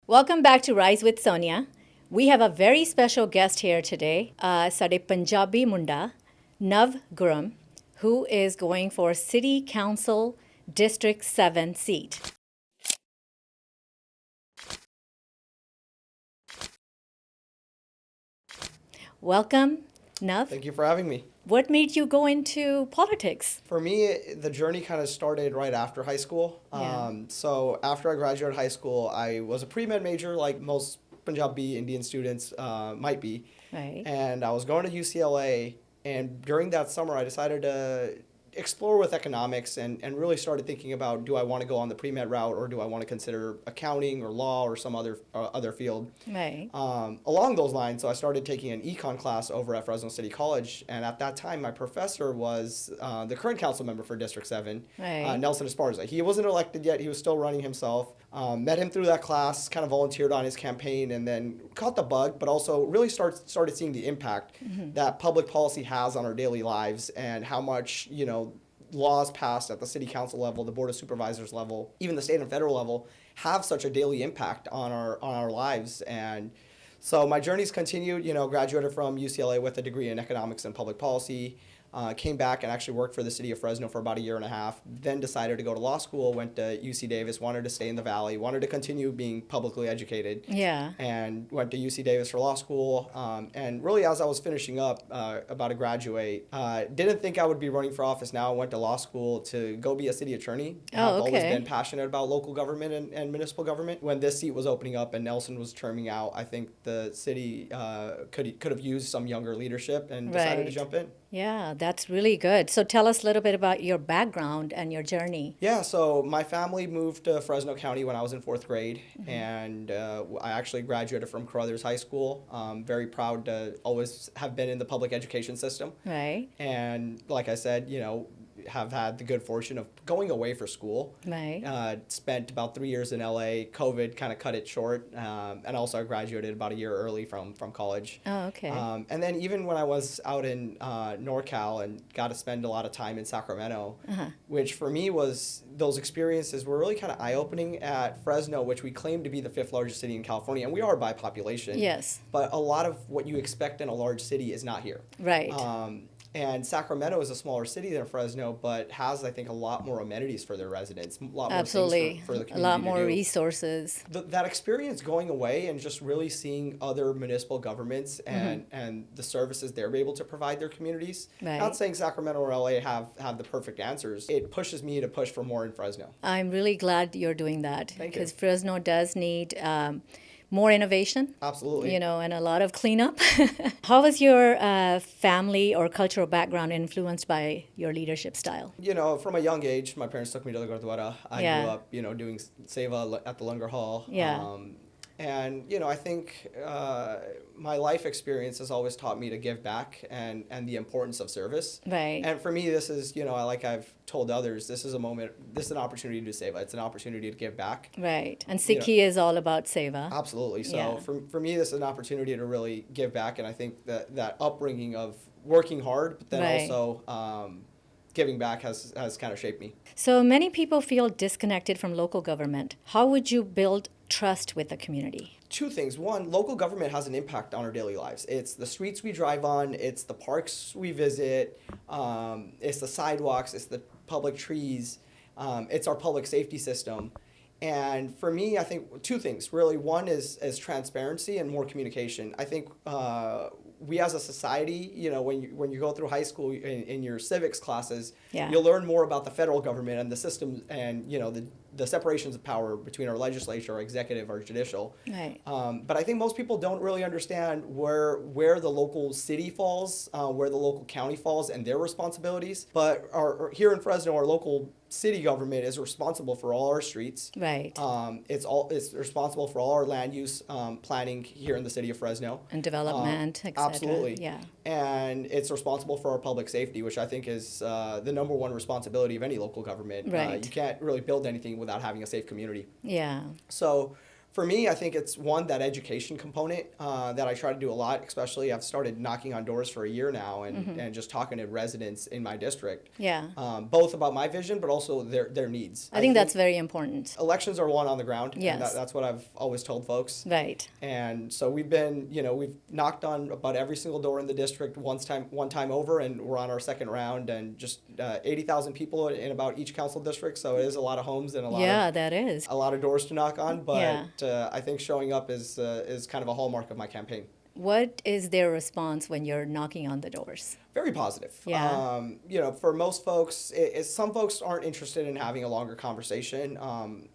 Welcome back to Rise with Sonia. We have a very special guest here today, ਸਾਡੇ Punjabi ਮੁੰਡਾ Nav Gurm, who is going for City Council District 7 seat. Welcome, Nav. Thank you for having me. What made you go into politics? For me, the journey kind of started right after high school. Yeah. So after I graduated high school, I was a pre-med major like most Punjabi Indian students might be. Right. And I was going to UCLA, and during that summer, I decided to explore with economics and really started thinking about, do I want to go on the pre-med route, or do I want to consider accounting or law or some other field? Right. Along those lines, so I started taking an econ class over at Fresno City College, and at that time, my professor was the current council member for District 7, Right. Nelson Esparza. He wasn't elected yet. He was still running himself. Met him through that class, kind of volunteered on his campaign, and then caught the bug, but also really started seeing the impact that public policy has on our daily lives, and how much, laws passed at the city council level, the board of supervisors level, even the state and federal level, have such a daily impact on our lives. And so my journey's continued. Graduated from UCLA with a degree in economics and public policy. Came back and actually worked for the city of Fresno for about a year and a half. Then decided to go to law school, went to UC Davis, wanted to stay in the Valley, wanted to continue being publicly educated. Yeah. And went to UC Davis for law school. And really, as I was finishing up, about to graduate, didn't think I would be running for office now. Went to law school to go be a city attorney. I've always been passionate about local government and municipal government. When this seat was opening up and Nelson was terming out, I think the city could have used some younger leadership, and decided to jump in. Yeah, that's really good. So tell us a little bit about your background and your journey. Yeah, so my family moved to Fresno County when I was in fourth grade, and I actually graduated from Carruthers High School. Very proud to always have been in the public education system. Right. And like I said, have had the good fortune of going away for school. Right. Spent about 3 years in LA. COVID kind of cut it short. And also I graduated about a year early from college. Oh, okay. And then even when I was out in NorCal and got to spend a lot of time in Sacramento, which for me was, those experiences were really kind of eye-opening at Fresno, which we claim to be the 5th largest city in California, and we are by population. Yes. But a lot of what you expect in a large city is not here. Right. And Sacramento is a smaller city than Fresno, but has, I think, a lot more amenities for their residents, a lot more Absolutely. things for the community a lot to more do. Resources. That experience going away and just really seeing other municipal governments and the services they're able to provide their communities. Right. Not saying Sacramento or LA have the perfect answers. It pushes me to push for more in Fresno. I'm really glad you're doing that. Thank you. Because Fresno does need more innovation. Absolutely. And a lot of cleanup. How was your family or cultural background influenced by your leadership style? From a young age, my parents took me to the Gurdwara. I grew up, doing seva at the Langar Hall. Yeah. And, I think my life experience has always taught me to give back and the importance of service. Right. And for me, this is, like I've told others, this is an opportunity to do seva. It's an opportunity to give back. Right. And Sikhi is all about seva. Absolutely. So Yeah. for me, this is an opportunity to really give back. And I think that upbringing of working hard, but then Right. also giving back has kind of shaped me. So many people feel disconnected from local government. How would you build trust with the community? Two things. One, local government has an impact on our daily lives. It's the streets we drive on, it's the parks we visit, it's the sidewalks, it's the public trees, it's our public safety system. And for me, I think two things, really. One is transparency and more communication. I think we as a society, when you go through high school in your civics classes, Yeah. you'll learn more about the federal government and the systems and, the separations of power between our legislature, our executive, our judicial. Right. But I think most people don't really understand where the local city falls, where the local county falls, and their responsibilities. But here in Fresno, our local city government is responsible for all our streets. Right. It's responsible for all our land use planning here in the city of Fresno. And development, etc. Absolutely. Yeah. And it's responsible for our public safety, which I think is the number one responsibility of any local government. Right. You can't really build anything without having a safe community. Yeah. So For me, I think it's one, that education component that I try to do a lot, especially I've started knocking on doors for a year now and just talking to residents in my district. Yeah. Both about my vision, but also their needs. I think that's very important. Elections are won on the ground. Yes. And that's what I've always told folks. Right. And so we've knocked on about every single door in the district one time over, and we're on our second round, and just 80,000 people in about each council district. So it is a lot of homes and that is. a lot of doors to knock on. But Yeah. I think showing up is kind of a hallmark of my campaign. What is their response when you're knocking on the doors? Very positive. Yeah. For most folks, some folks aren't interested in having a longer conversation.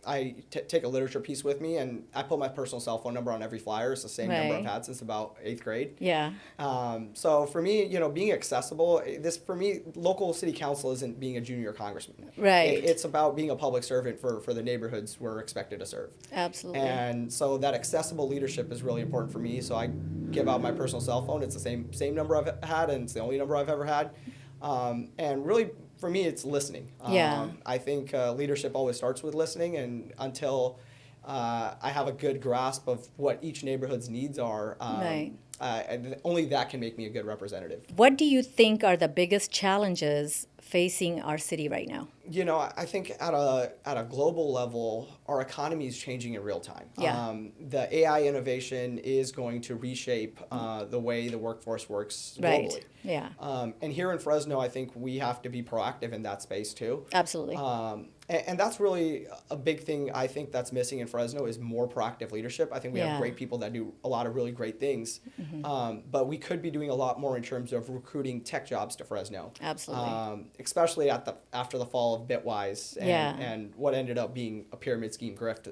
I take a literature piece with me, and I put my personal cell phone number on every flyer. It's the same number I've had since about 8th grade. Yeah. So for me, being accessible, for me, local city council isn't being a junior congressman. Right. It's about being a public servant for the neighborhoods we're expected to serve. Absolutely. And so that accessible leadership is really important for me. So I give out my personal cell phone. It's the same number I've had, and it's the only number I've ever had. And really, for me, it's listening. I think leadership always starts with listening, and until I have a good grasp of what each neighborhood's needs are, only that can make me a good representative. What do you think are the biggest challenges facing our city right now? I think at a global level, our economy is changing in real time. Yeah. The AI innovation is going to reshape the way the workforce works globally. Right. Yeah. And here in Fresno, I think we have to be proactive in that space too. Absolutely. And that's really a big thing I think that's missing in Fresno is more proactive leadership. I think we have great people that do a lot of really great things, but we could be doing a lot more in terms of recruiting tech jobs to Fresno. Absolutely. Especially after the fall of Bitwise and what ended up being a pyramid scheme grift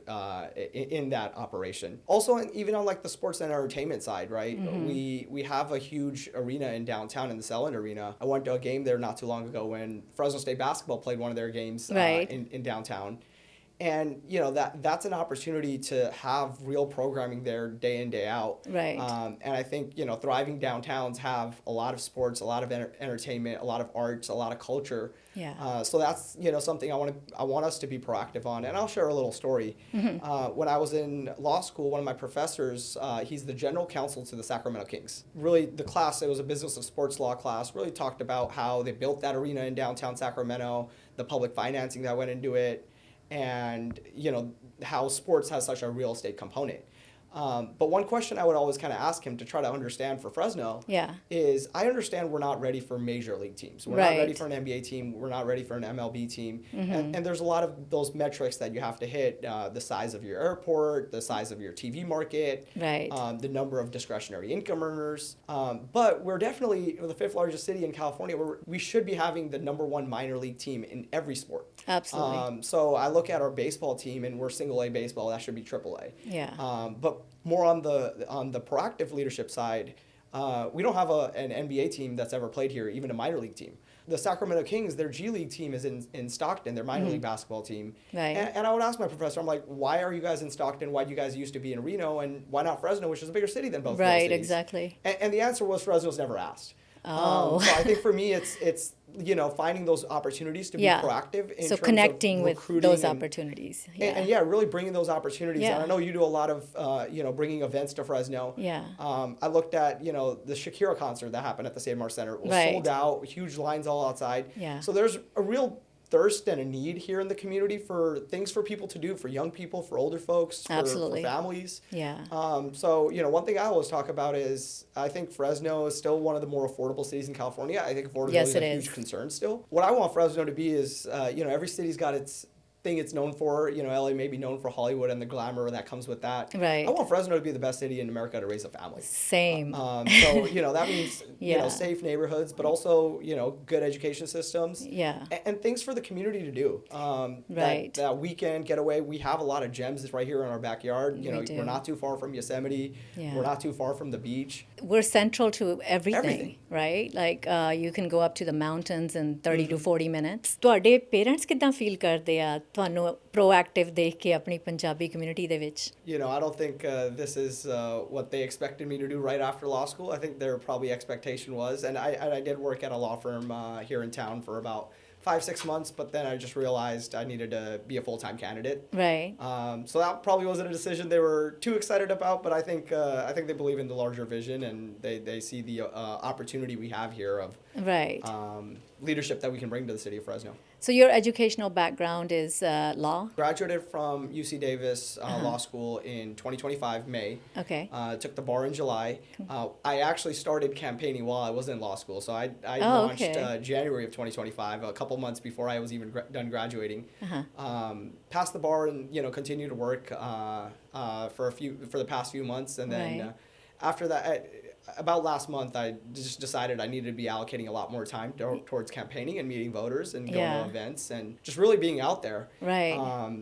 in that operation. Also, even on like the sports and entertainment side, right? We have a huge arena in downtown in the Selland Arena. I went to a game there not too long ago when Fresno State basketball played one of their games in downtown. And that's an opportunity to have real programming there day in, day out. Right. And I think thriving downtowns have a lot of sports, a lot of entertainment, a lot of arts, a lot of culture. Yeah. So that's something I want us to be proactive on. And I'll share a little story. When I was in law school, one of my professors, he's the general counsel to the Sacramento Kings. Really, the class, it was a business of sports law class, really talked about how they built that arena in downtown Sacramento, the public financing that went into it, and how sports has such a real estate component. But one question I would always kind of ask him to try to understand for Fresno is, I understand we're not ready for major league teams. We're not ready for an NBA team. We're not ready for an MLB team. And there's a lot of those metrics that you have to hit, the size of your airport, the size of your TV market, the number of discretionary income earners. But we're definitely the 5th largest city in California, where we should be having the #1 minor league team in every sport. Absolutely. So I look at our baseball team, and we're single A baseball. That should be AAA. Yeah. But more on the proactive leadership side, we don't have an NBA team that's ever played here, even a minor league team. The Sacramento Kings, their G League team is in Stockton, their minor league basketball team. Right. And I would ask my professor, I'm like, why are you guys in Stockton? Why do you guys used to be in Reno? And why not Fresno, which is a bigger city than both those cities? Right, exactly. And the answer was Fresno's never asked. Oh. So I think for me, it's finding those opportunities to be proactive in terms connecting of with those opportunities. And really bringing those opportunities. And I know you do a lot of bringing events to Fresno. Yeah. I looked at the Shakira concert that happened at the Save Mart Center. It was sold out, huge lines all outside. Yeah. So there's a real thirst and a need here in the community for things for people to do, for young people, for older folks, for families. Yeah. So, one thing I always talk about is I think Fresno is still one of the more affordable cities in California. I think affordability is a huge concern still. What I want Fresno to be is, every city's got its thing it's known for. LA may be known for Hollywood and the glamour that comes with that. Right. I want Fresno to be the best city in America to raise a family. Same. So, that means, safe neighborhoods, but also, good education systems. Yeah. And things for the community to do. That weekend getaway, we have a lot of gems right here in our backyard. We're not too far from Yosemite. Yeah. We're not too far from the beach. We're central to everything. Right? Like you can go up to the mountains in 30 to 40 minutes. ਤੁਹਾਡੇ parents ਕਿਦਾਂ feel ਕਰਦੇ ਆ ਤੁਹਾਨੂੰ proactive ਦੇਖ ਕੇ ਆਪਣੀ Punjabi community ਦੇ ਵਿੱਚ? I don't think this is what they expected me to do right after law school. I think their probably expectation was, and I did work at a law firm here in town for about 5-6 months, but then I just realized I needed to be a full-time candidate. Right. So that probably wasn't a decision they were too excited about, but I think they believe in the larger vision, and they see the opportunity we have here of Right. leadership that we can bring to the city of Fresno. So your educational background is law? Graduated from UC Davis Law School in 2025, May. Okay. Took the bar in July. I actually started campaigning while I was in law school. So I Oh, launched okay. January of 2025, a couple months before I was even done graduating. Uh-huh. Passed the bar and continued to work for the past few months, and then Right. after that. About last month, I just decided I needed to be allocating a lot more time towards campaigning and meeting voters and going Yeah. to events and just really being out there. Right.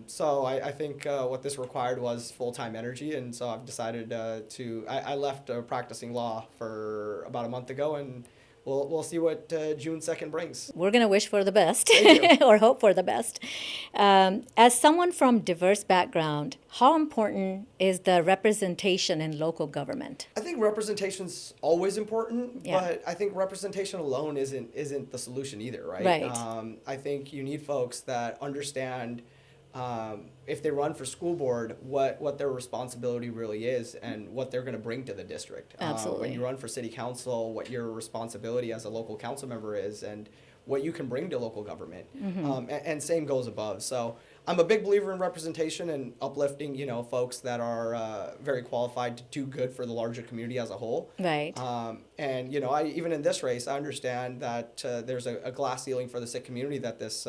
So I think what this required was full-time energy, and so I've decided I left practicing law for about a month ago, and we'll see what June 2nd brings. We're going to wish for the best Thank or hope for the best. As someone from diverse background, how important is the representation in local government? I think representation's always important, Yeah. but I think representation alone isn't the solution either, right? Right. I think you need folks that understand if they run for school board, what their responsibility really is and what they're going to bring to the district. Absolutely. When you run for city council, what your responsibility as a local council member is and what you can bring to local government. And same goes above. So I'm a big believer in representation and uplifting, folks that are very qualified to do good for the larger community as a whole. Right. And even in this race, I understand that there's a glass ceiling for the Sikh community that this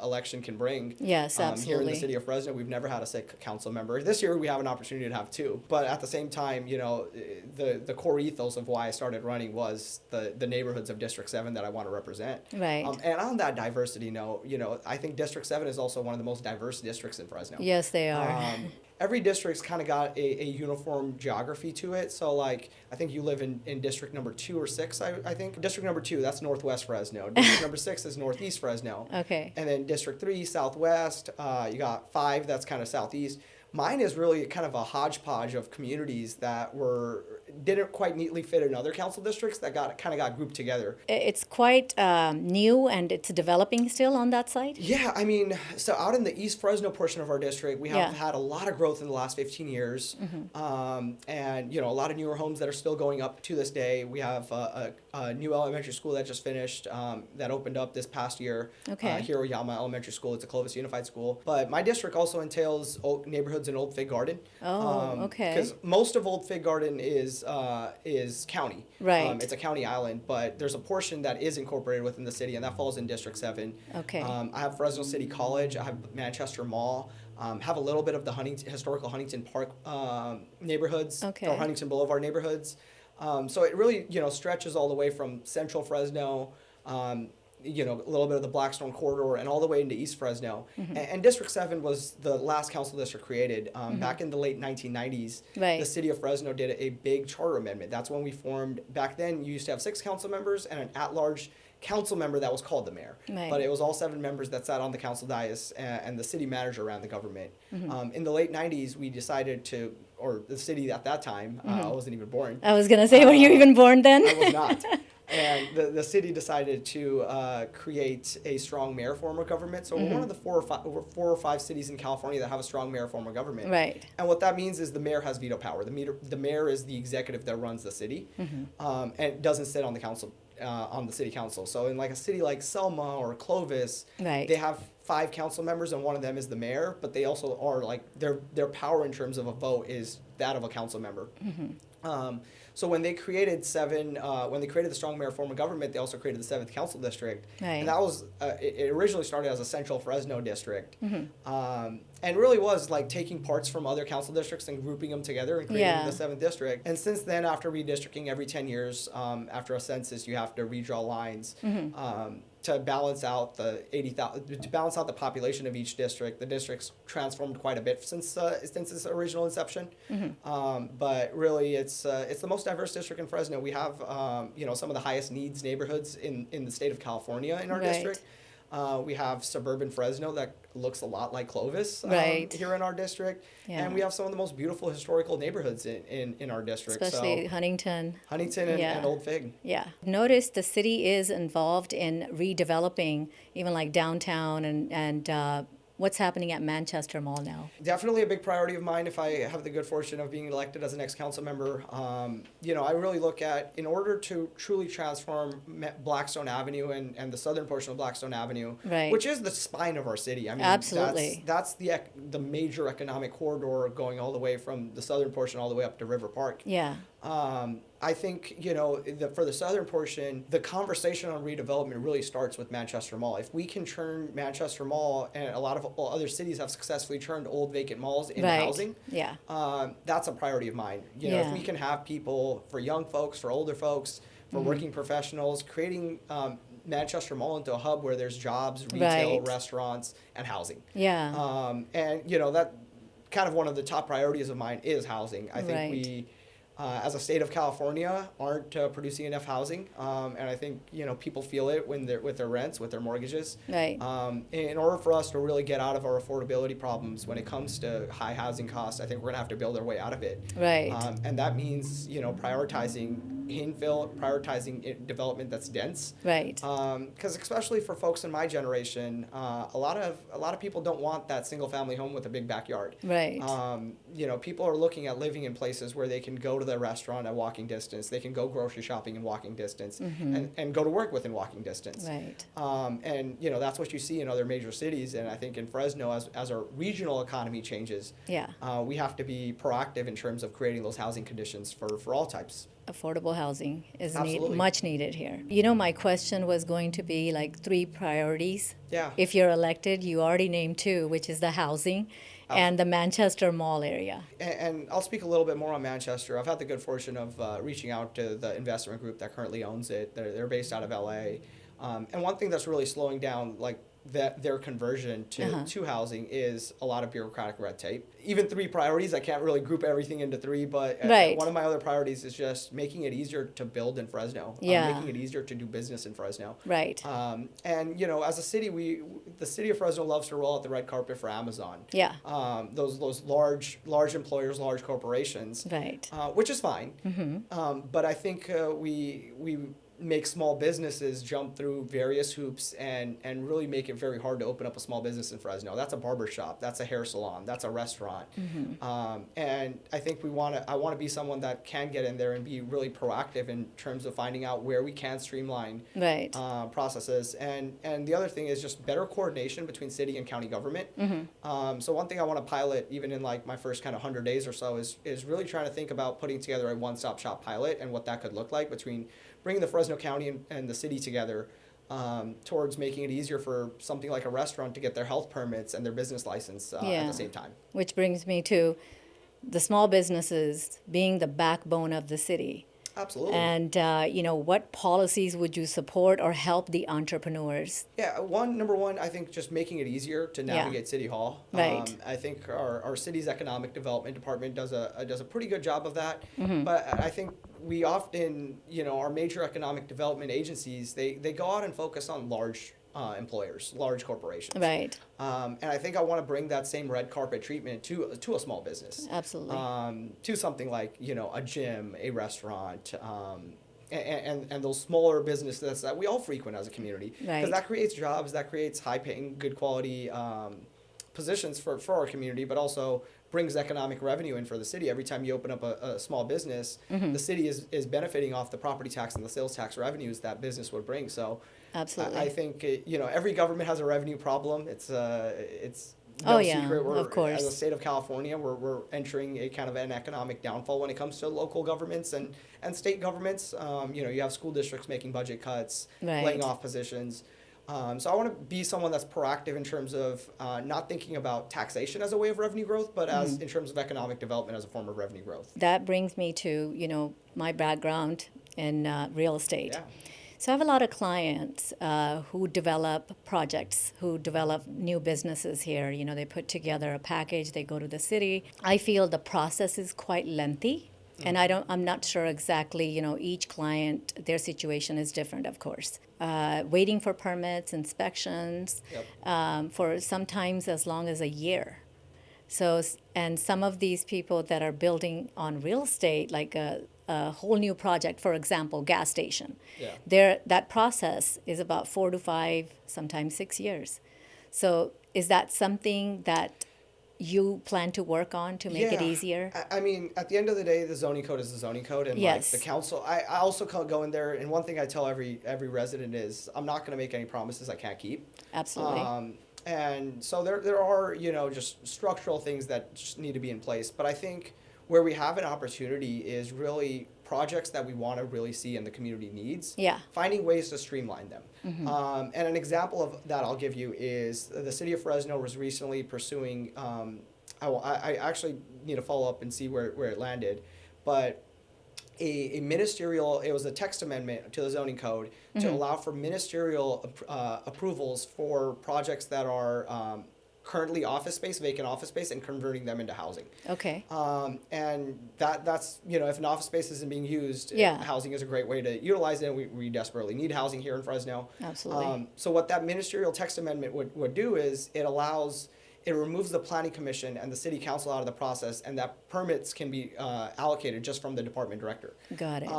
election can bring. Yes, Here in absolutely. the city of Fresno, we've never had a Sikh council member. This year, we have an opportunity to have two. But at the same time, the core ethos of why I started running was the neighborhoods of District 7 that I want to represent. Right. And on that diversity note, I think District 7 is also one of the most diverse districts in Fresno. Yes, they are. Every district's kind of got a uniform geography to it. So, like, I think you live in district number 2 or 6, I think. District number 2, that's northwest Fresno. District number 6 is northeast Fresno. Okay. And then district 3, southwest. You got 5, that's kind of southeast. Mine is really kind of a hodgepodge of communities that didn't quite neatly fit in other council districts that got grouped together. It's quite new and it's developing still on that side? Yeah, I mean, so out in the East Fresno portion of our district, we have Yeah. had a lot of growth in the last 15 years. And, a lot of newer homes that are still going up to this day. We have a new elementary school that just finished that opened up this past year. Okay. Hiroyama Elementary School. It's a Clovis Unified School. But my district also entails neighborhoods in Old Fig Garden. Oh, okay. Because most of Old Fig Garden is county. Right. It's a county island, but there's a portion that is incorporated within the city, and that falls in District 7. Okay. I have Fresno City College. I have Manchester Mall. Have a little bit of the historical Huntington Park neighborhoods, Okay. or Huntington Boulevard neighborhoods. So it really, stretches all the way from Central Fresno, a little bit of the Blackstone corridor, and all the way into East Fresno. And District 7 was the last council district created. Back in the late 1990s, Right. the city of Fresno did a big charter amendment. That's when we formed, back then you used to have 6 council members and an at-large council member that was called the mayor. Right. But it was all 7 members that sat on the council dais, and the city manager ran the government. In the late 90s, we decided or the city at that time, I wasn't even born. I was going to say, were you even born then? I was not. And the city decided to create a strong mayor form of government. So we're one of the 4 or 5 cities in California that have a strong mayor form of government. Right. And what that means is the mayor has veto power. The mayor is the executive that runs the city, and it doesn't sit on the council. On the city council. So in like a city like Selma or Clovis, Right. they have 5 council members and one of them is the mayor, but they also are like their power in terms of a vote is that of a council member. So when they created the strong mayor form of government, they also created the 7th council district. Right. And that was, it originally started as a central Fresno district. And really was like taking parts from other council districts and grouping them together and creating Yeah. the 7th district. And since then, after redistricting every 10 years, after a census, you have to redraw lines. To balance out the population of each district. The district's transformed quite a bit since its original inception. But really, it's the most diverse district in Fresno. We have some of the highest needs neighborhoods in the state of California in our Right. district. We have suburban Fresno that looks a lot like Clovis Right. here in our district. Yeah. And we have some of the most beautiful historical neighborhoods in our district. Especially So Huntington. Huntington and, Yeah. and Old Fig. Yeah. Notice the city is involved in redeveloping even like downtown and what's happening at Manchester Mall now. Definitely a big priority of mine if I have the good fortune of being elected as an ex-council member. I really look at, in order to truly transform Blackstone Avenue and the southern portion of Blackstone Avenue, Right. which is the spine of our city. I mean, Absolutely. That's the major economic corridor going all the way from the southern portion all the way up to River Park. Yeah. I think, for the southern portion, the conversation on redevelopment really starts with Manchester Mall. If we can turn Manchester Mall, and a lot of other cities have successfully turned old vacant malls into Right. housing, Yeah. that's a priority of mine. If Yeah. we can have people, for young folks, for older folks, for working professionals, creating Manchester Mall into a hub where there's jobs, retail, Right. restaurants, and housing. Yeah. That kind of one of the top priorities of mine is housing. I think Right. we, as a state of California, aren't producing enough housing, and I think people feel it when they're with their rents, with their mortgages. Right. In order for us to really get out of our affordability problems when it comes to high housing costs, I think we're gonna have to build our way out of it. Right. And that means prioritizing infill, prioritizing development that's dense. Right. Because especially for folks in my generation, a lot of people don't want that single family home with a big backyard. Right. People are looking at living in places where they can go to the restaurant at walking distance, they can go grocery shopping in walking distance, and go to work within walking distance. Right. That's what you see in other major cities, and I think in Fresno, as our regional economy changes, Yeah. we have to be proactive in terms of creating those housing conditions for all types. Affordable housing is Absolutely. much needed here. My question was going to be like 3 priorities. Yeah. If you're elected, you already named 2, which is the housing and the Manchester Mall area. And I'll speak a little bit more on Manchester. I've had the good fortune of reaching out to the investment group that currently owns it. They're based out of LA. And one thing that's really slowing down, like, their conversion to housing is a lot of bureaucratic red tape. Even 3 priorities, I can't really group everything into 3, but Right. one of my other priorities is just making it easier to build in Fresno. Yeah. Making it easier to do business in Fresno. Right. As a city, the city of Fresno loves to roll out the red carpet for Amazon. Yeah. Those large employers, large corporations. Right. Which is fine. But I think we make small businesses jump through various hoops and really make it very hard to open up a small business in Fresno. That's a barber shop, that's a hair salon, that's a restaurant. And I think I want to be someone that can get in there and be really proactive in terms of finding out where we can streamline Right. processes. And the other thing is just better coordination between city and county government. So one thing I want to pilot, even in like my first kind of 100 days or so, is really trying to think about putting together a one-stop shop pilot and what that could look like between bringing the Fresno County and the city together towards making it easier for something like a restaurant to get their health permits and their business license at Yeah. the same time. Which brings me to the small businesses being the backbone of the city. Absolutely. And, what policies would you support or help the entrepreneurs? Yeah, number one, I think just making it easier to navigate City Hall. Right. I think our city's economic development department does a pretty good job of that. But I think we often, our major economic development agencies, they go out and focus on large employers, large corporations. Right. And I think I want to bring that same red carpet treatment to a small business. Absolutely. To something like, a gym, a restaurant, and those smaller businesses that we all frequent as a community. Right. Because that creates jobs, that creates high-paying, good quality positions for our community, but also brings economic revenue in for the city. Every time you open up a small business, the city is benefiting off the property tax and the sales tax revenues that business would bring. So Absolutely. I think, every government has a revenue problem. It's Oh, no yeah, secret. of course. As a state of California, we're entering a kind of an economic downfall when it comes to local governments and state governments. You have school districts making budget cuts, Right. laying off positions. So I want to be someone that's proactive in terms of not thinking about taxation as a way of revenue growth, but as in terms of economic development as a form of revenue growth. That brings me to, my background in real estate. Yeah. So I have a lot of clients who develop projects, who develop new businesses here. They put together a package, they go to the city. I feel the process is quite lengthy. And I'm not sure exactly, each client, their situation is different, of course. Waiting for permits, inspections, Yep. for sometimes as long as a year. So, and some of these people that are building on real estate, like a whole new project, for example, gas station, Yeah. that process is about 4 to 5, sometimes 6 years. So, is that something that you plan to work on to make it Yeah, easier? I mean, at the end of the day, the zoning code is the zoning code, and like the Yes, council, I also go in there, and one thing I tell every resident is, I'm not going to make any promises I can't keep. absolutely. And so there are, just structural things that just need to be in place. But I think where we have an opportunity is really projects that we want to really see and the community needs. Yeah. Finding ways to streamline them. And an example of that I'll give you is the city of Fresno was recently pursuing. I actually need to follow up and see where it landed, but a ministerial, it was a text amendment to the zoning code to allow for ministerial approvals for projects that are currently office space, vacant office space, and converting them into housing. Okay. And that's, if an office space isn't being used, Yeah. housing is a great way to utilize it. We desperately need housing here in Fresno. Absolutely. So what that ministerial text amendment would do is it removes the planning commission and the city council out of the process, and that permits can be allocated just from the department director. Got it.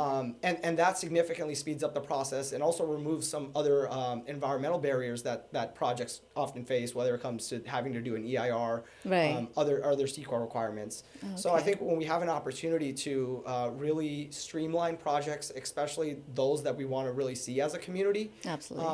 And that significantly speeds up the process and also removes some other environmental barriers that projects often face, whether it comes to having to do an EIR, Right. other CEQA requirements. So I Okay. think when we have an opportunity to really streamline projects, especially those that we want to really see as a community, Absolutely.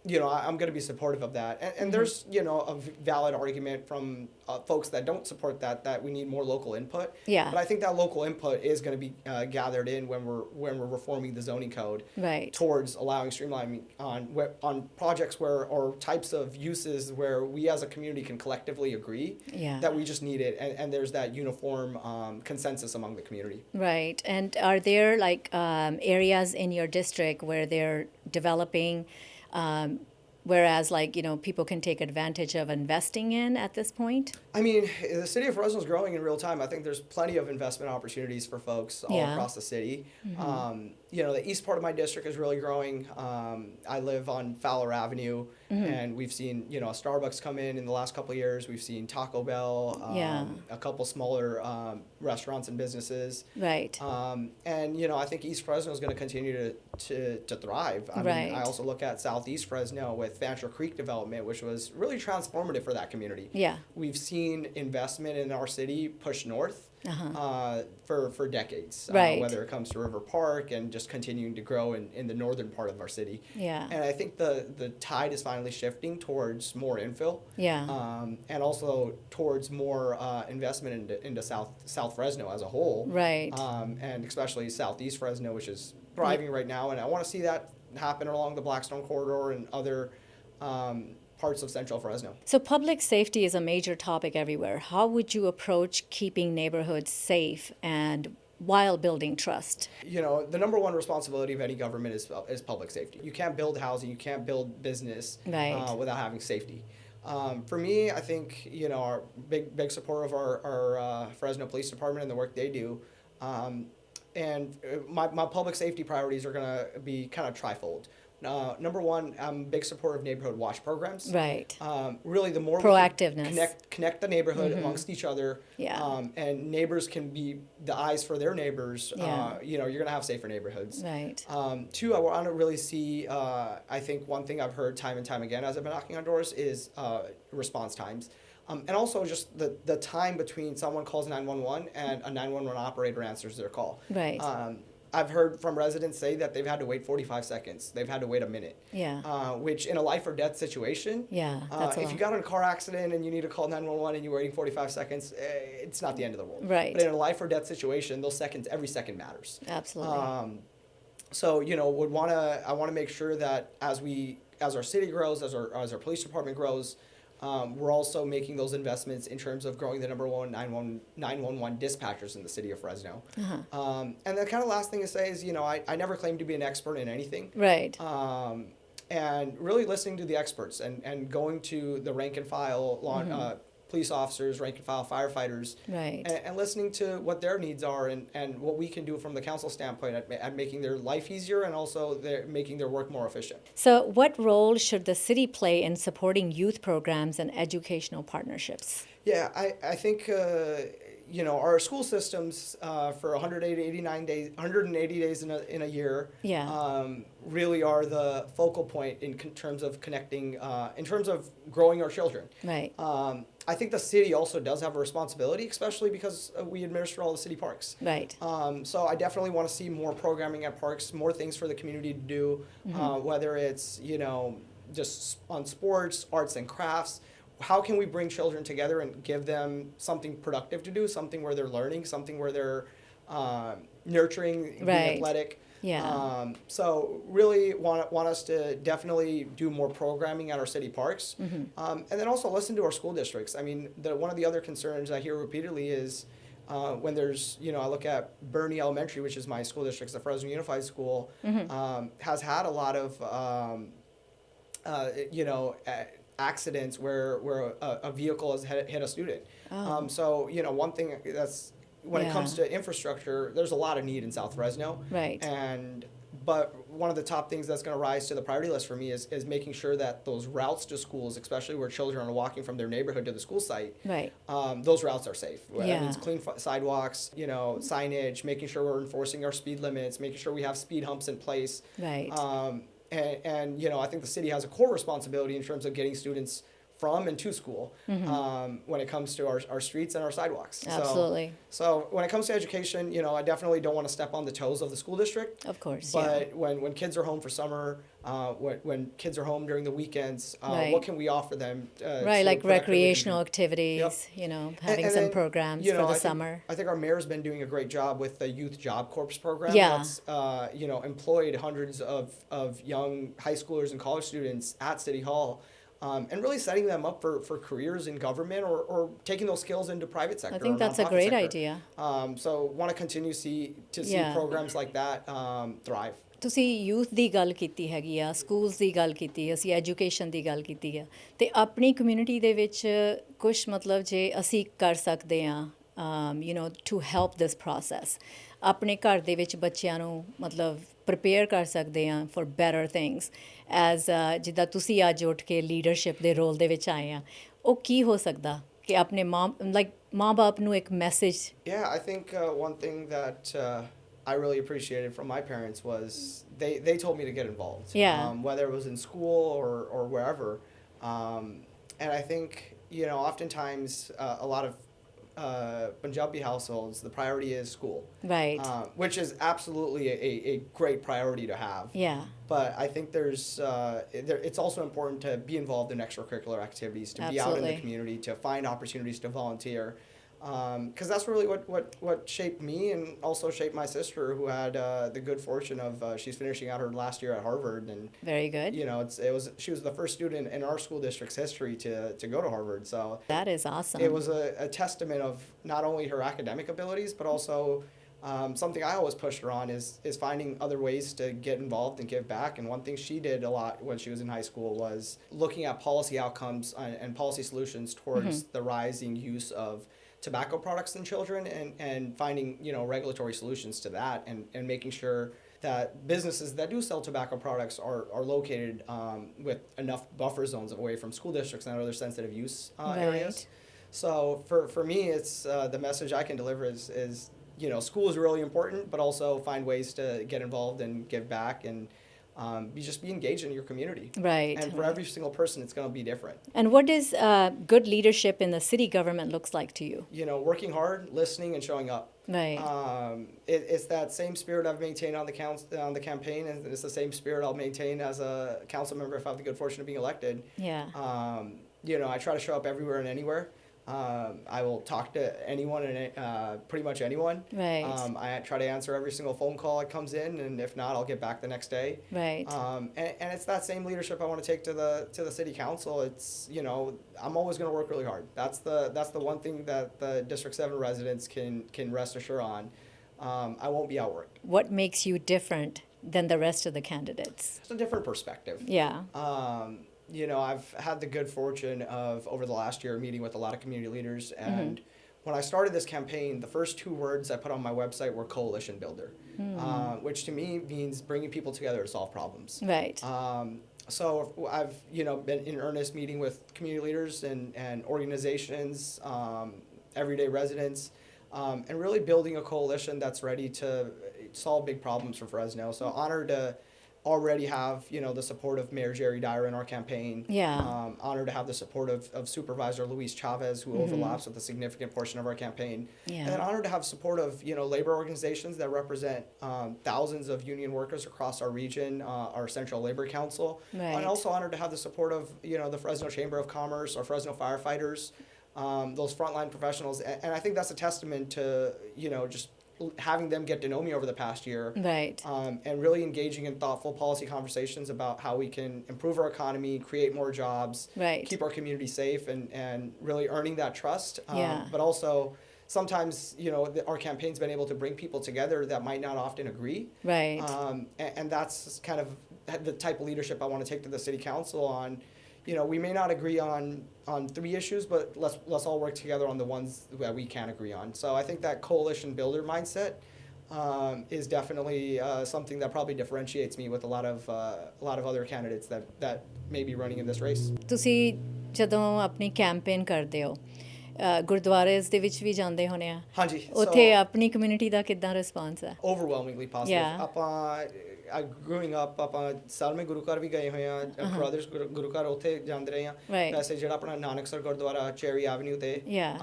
I'm going to be supportive of that. And there's, a valid argument from folks that don't support that we need more local input. Yeah. But I think that local input is going to be gathered in when we're reforming the zoning code Right. towards allowing streamlining on projects or types of uses where we as a community can collectively agree Yeah. that we just need it, and there's that uniform consensus among the community. Right. And are there like areas in your district where they're developing, whereas like, people can take advantage of investing in at this point? I mean, the city of Fresno is growing in real time. I think there's plenty of investment opportunities for folks all Yeah. across the city. The east part of my district is really growing. I live on Fowler Avenue, and we've seen, a Starbucks come in the last couple of years. We've seen Taco Bell, Yeah. a couple smaller restaurants and businesses. Right. I think East Fresno is going to continue to thrive. I Right. mean, I also look at Southeast Fresno with Fancher Creek development, which was really transformative for that community. Yeah. We've seen investment in our city push north for decades, Right. whether it comes to River Park and just continuing to grow in the northern part of our city. Yeah. And I think the tide is finally shifting towards more infill. Yeah. And also towards more investment into South Fresno as a whole. Right. And especially Southeast Fresno, which is thriving right now. And I want to see that happen along the Blackstone Corridor and other parts of Central Fresno. So public safety is a major topic everywhere. How would you approach keeping neighborhoods safe and while building trust? The number one responsibility of any government is public safety. You can't build housing, you can't build business Right. without having safety. For me, I think, our big supporter of our Fresno Police Department and the work they do. And my public safety priorities are going to be kind of trifold. Number one, I'm a big supporter of neighborhood watch programs. Right. Really, the more Proactiveness. we can connect the neighborhood amongst each other, Yeah. and neighbors can be the eyes for their neighbors, Yeah. you're going to have safer neighborhoods. Right. Two, I want to really see, I think one thing I've heard time and time again as I've been knocking on doors is response times. And also just the time between someone calls 911 and a 911 operator answers their call. Right. I've heard from residents say that they've had to wait 45 seconds. They've had to wait a minute. Yeah. Which in a life or death situation, Yeah, that's a if lot. you got in a car accident and you need to call 911 and you're waiting 45 seconds, it's not the end of the world. Right. But in a life or death situation, every second matters. Absolutely. So I want to make sure that as our city grows, as our police department grows, we're also making those investments in terms of growing the number one 911 dispatchers in the city of Fresno. And the kind of last thing to say is, I never claimed to be an expert in anything. Right. And really listening to the experts and going to the rank and file police officers, rank and file firefighters, Right. and listening to what their needs are and what we can do from the council standpoint at making their life easier and also making their work more efficient. So, what role should the city play in supporting youth programs and educational partnerships? Yeah, I think our school systems for 180 days in a year Yeah. really are the focal point in terms of connecting, in terms of growing our children. Right. I think the city also does have a responsibility, especially because we administer all the city parks. Right. So I definitely want to see more programming at parks, more things for the community to do, whether it's, just on sports, arts and crafts. How can we bring children together and give them something productive to do, something where they're learning, something where they're nurturing, being Right. athletic. Yeah. So really want us to definitely do more programming at our city parks, and then also listen to our school districts. I mean, one of the other concerns I hear repeatedly is when there's, I look at Bernie Elementary, which is my school district, the Fresno Unified School, has had a lot of, accidents where a vehicle has hit a student. Oh. So, one thing that's, when it comes Yeah. to infrastructure, there's a lot of need in South Fresno. Right. But one of the top things that's going to rise to the priority list for me is making sure that those routes to schools, especially where children are walking from their neighborhood to the school site, Right. those routes are safe. That Yeah. means clean sidewalks, signage, making sure we're enforcing our speed limits, making sure we have speed humps in place. Right. And I think the city has a core responsibility in terms of getting students from and to school when it comes to our streets and our sidewalks. Absolutely. So when it comes to education, I definitely don't want to step on the toes of the school district. Of course. But when kids are home for summer, when kids are home during the weekends, Right. what can we offer them? Right, to like productively recreational contribute? activities, Yep. having And some then, programs for the summer. I think our mayor's been doing a great job with the Youth Job Corps program. Yeah. That's, employed hundreds of young high schoolers and college students at City Hall. And really setting them up for careers in government or taking those skills into private sector. I think or that's a nonprofit great sector. idea. So want to continue to see Yeah. programs like that thrive. ਤੁਸੀਂ youth ਦੀ ਗੱਲ ਕੀਤੀ ਹੈਗੀ ਆ, schools ਦੀ ਗੱਲ ਕੀਤੀ, ਅਸੀਂ education ਦੀ ਗੱਲ ਕੀਤੀ ਆ, ਤੇ ਆਪਣੀ ਕਮਿਊਨਿਟੀ ਦੇ ਵਿੱਚ ਕੁਝ ਮਤਲਬ ਜੇ ਅਸੀਂ ਕਰ ਸਕਦੇ ਹਾਂ ਟੂ ਹੈਲਪ ਦਿਸ ਪ੍ਰੋਸੈਸ, ਆਪਣੇ ਘਰ ਦੇ ਵਿੱਚ ਬੱਚਿਆਂ ਨੂੰ ਮਤਲਬ ਪ੍ਰਿਪੇਅਰ ਕਰ ਸਕਦੇ ਹਾਂ ਫॉर ਬੈਟਰ ਥਿੰਗਸ ਐਜ਼ ਜਿੱਦਾਂ ਤੁਸੀਂ ਅੱਜ ਉੱਠ ਕੇ ਲੀਡਰਸ਼ਿਪ ਦੇ ਰੋਲ ਦੇ ਵਿੱਚ ਆਏ ਆ, ਉਹ ਕੀ ਹੋ ਸਕਦਾ ਕਿ ਆਪਣੇ ਮਾਂ ਬਾਪ ਨੂੰ ਇੱਕ message? Yeah, I think one thing that I really appreciated from my parents was they told me to get involved. Yeah. Whether it was in school or wherever. And I think, oftentimes a lot of Punjabi households, the priority is school. Right. Which is absolutely a great priority to have. Yeah. But I think it's also important to be involved in extracurricular activities, to be out in the Absolutely. community, to find opportunities to volunteer. Because that's really what shaped me and also shaped my sister, who had the good fortune of she's finishing out her last year at Harvard, and Very good. she was the first student in our school district's history to go to Harvard. So That is awesome. it was a testament of not only her academic abilities, but also something I always pushed her on is finding other ways to get involved and give back. And one thing she did a lot when she was in high school was looking at policy outcomes and policy solutions towards the rising use of tobacco products in children and finding, regulatory solutions to that and making sure that businesses that do sell tobacco products are located with enough buffer zones away from school districts and other sensitive use areas. So for me, it's the message I can deliver is school is really important, but also find ways to get involved and give back and be engaged in your community. Right. And for every single person, it's going to be different. And what does good leadership in the city government looks like to you? Working hard, listening, and showing up. Right. It's that same spirit I've maintained on the campaign, and it's the same spirit I'll maintain as a council member if I have the good fortune of being elected. Yeah. I try to show up everywhere and anywhere. I will talk to anyone and pretty much anyone. Right. I try to answer every single phone call that comes in, and if not, I'll get back the next day. Right. And it's that same leadership I want to take to the city council. It's I'm always going to work really hard. That's the one thing that the District 7 residents can rest assured on. I won't be outworked. What makes you different than the rest of the candidates? It's a different perspective. Yeah. I've had the good fortune of, over the last year, meeting with a lot of community leaders. And when I started this campaign, the first two words I put on my website were coalition builder, which to me means bringing people together to solve problems. Right. So I've, been in earnest meeting with community leaders and organizations, everyday residents, and really building a coalition that's ready to solve big problems for Fresno. So honored to already have, the support of Mayor Jerry Dyer in our campaign. Yeah. Honored to have the support of Supervisor Luis Chavez, who overlaps with a significant portion of our campaign. Yeah. And then honored to have support of, labor organizations that represent thousands of union workers across our region, our Central Labor Council. Right. And also honored to have the support of, the Fresno Chamber of Commerce, our Fresno firefighters, those frontline professionals. And I think that's a testament to, just having them get to know me over the past year. Right. And really engaging in thoughtful policy conversations about how we can improve our economy, create more jobs, Right. keep our community safe, and really earning that trust. Yeah. But also, sometimes, our campaign's been able to bring people together that might not often agree. Right. And that's kind of the type of leadership I want to take to the city council on. We may not agree on 3 issues, but let's all work together on the ones that we can agree on. So I think that coalition builder mindset is definitely something that probably differentiates me with a lot of other candidates that may be running in this race. ਤੁਸੀਂ ਜਦੋਂ ਆਪਣੀ campaign ਕਰਦੇ ਹੋ ਗੁਰਦੁਆਰੇਜ਼ ਦੇ ਵਿੱਚ ਵੀ ਜਾਂਦੇ ਹੋਣੇ ਆ ਹਾਂਜੀ, ਉੱਥੇ ਆਪਣੀ ਕਮਿਊਨਿਟੀ ਦਾ ਕਿੱਦਾਂ ਰਿਸਪਾਂਸ ਹੈ Overwhelmingly positive. Yeah. ਆਪਾਂ growing up ਆਪਾਂ ਸਾਲਮੇ ਗੁਰੂ ਘਰ ਵੀ ਗਏ ਹੋਏ ਆ, ਬ੍ਰਦਰਸ ਗੁਰੂ ਘਰ ਉੱਥੇ ਜਾਂਦੇ ਰਹੇ ਆ। Right. ਵੈਸੇ ਜਿਹੜਾ ਆਪਣਾ ਨਾਨਕਸਰ ਗੁਰਦੁਆਰਾ ਚੈਰੀ ਐਵਨਿਊ ਤੇ Yeah.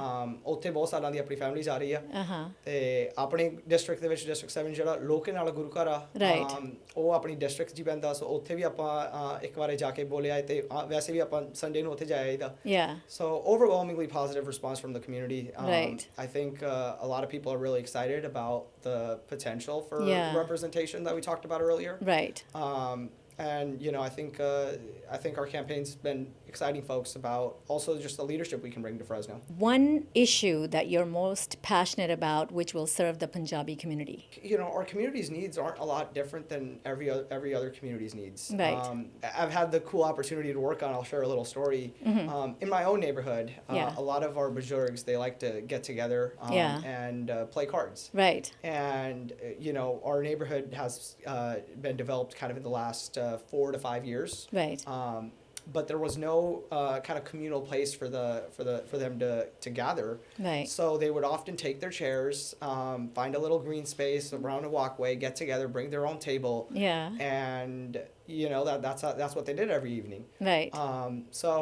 ਉੱਥੇ ਬਹੁਤ ਸਾਲਾਂ ਦੀ ਆਪਣੀ ਫੈਮਿਲੀ ਜਾ ਰਹੀ ਆ। Uh-huh. ਤੇ ਆਪਣੇ ਡਿਸਟ੍ਰਿਕਟ ਦੇ ਵਿੱਚ ਡਿਸਟ੍ਰਿਕਟ 7 ਜਿਹੜਾ ਲੋਕੇ ਨਾਲ ਗੁਰੂ ਘਰ ਆ, Right. ਉਹ ਆਪਣੀ ਡਿਸਟ੍ਰਿਕਟ 'ਚ ਹੀ ਪੈਂਦਾ। ਸੋ ਉੱਥੇ ਵੀ ਆਪਾਂ ਇੱਕ ਵਾਰੇ ਜਾ ਕੇ ਬੋਲੇ ਆਏ ਤੇ ਵੈਸੇ ਵੀ ਆਪਾਂ ਸੰਡੇ ਨੂੰ ਉੱਥੇ ਜਾਇਆ ਇਹਦਾ। Yeah. So overwhelmingly positive response from the community. Right. I think a lot of people are really excited about the potential for Yeah. representation that we talked about earlier. Right. And I think our campaign's been exciting folks about also just the leadership we can bring to Fresno. One issue that you're most passionate about, which will serve the Punjabi community. Our community's needs aren't a lot different than every other community's needs. Right. I've had the cool opportunity to work on. I'll share a little story. In my own neighborhood, Yeah. a lot of our bajorgs, they like to get together Yeah. and play cards. Right. And our neighborhood has been developed kind of in the last 4 to 5 years. Right. But there was no kind of communal place for them to gather. Right. So they would often take their chairs, find a little green space around a walkway, get together, bring their own table. Yeah. And that's what they did every evening. Right. So